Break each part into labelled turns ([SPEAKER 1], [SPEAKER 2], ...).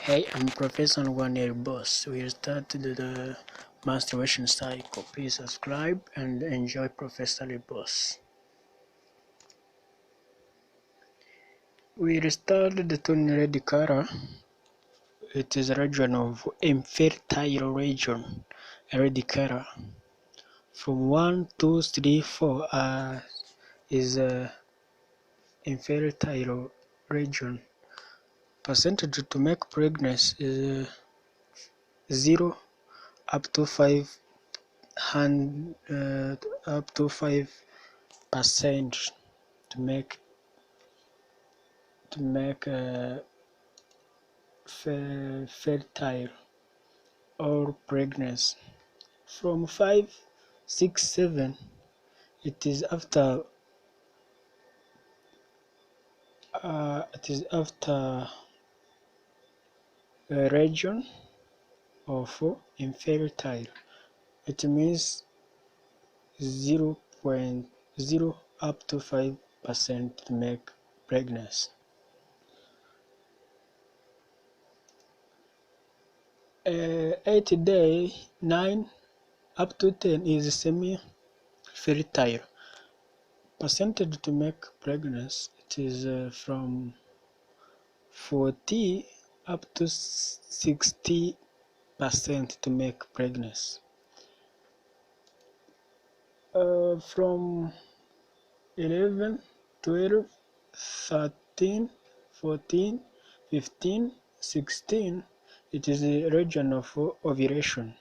[SPEAKER 1] Hey, I'm Professor Wanel Boss. We'll start the menstruation cycle. Please subscribe and enjoy Professor Boss. We'll start the tone red color. It is a region of infertile region, red color. From 1, 2, 3, 4 is infertile region. Percentage to make pregnancy is 0 up to 5% to make fertile or pregnancy. From 5, 6, 7, it is after a region of infertile. It means 0.0 up to 5% to make pregnancy. 8 day, 9 up to 10 is semi-fertile. Percentage to make pregnancy, it is from 40 up to 60% to make pregnancy. From 11, 12, 13, 14, 15, 16, it is a region of ovulation.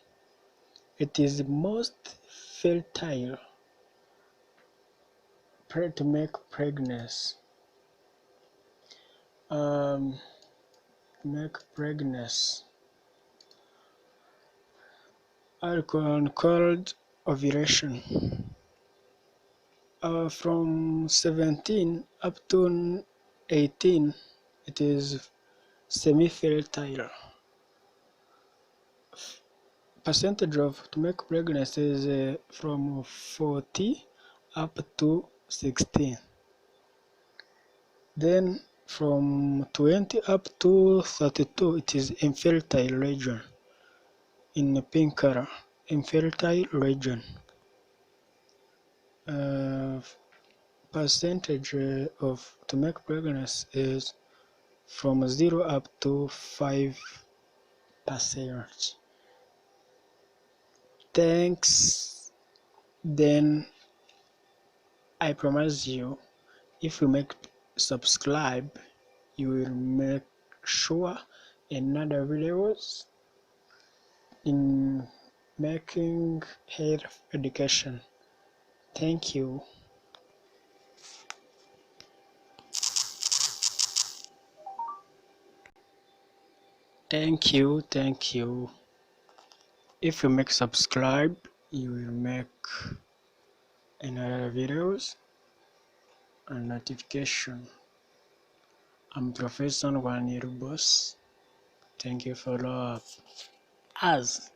[SPEAKER 1] It is most fertile to make pregnancy. Alcohol called ovulation. From 17 up to 18, it is semi-fertile. Percentage to make pregnancy is from 40 up to 16. Then from 20 up to 32, it is infertile region. In the pink color, infertile region. Percentage to make pregnancy is from 0 up to 5%. Thanks. Then I promise you, if you make subscribe, you will make sure another videos in making health education. Thank you. Thank you. If you make subscribe, you will make another videos and notification. I'm Professor Wanel Boss. Thank you for love. As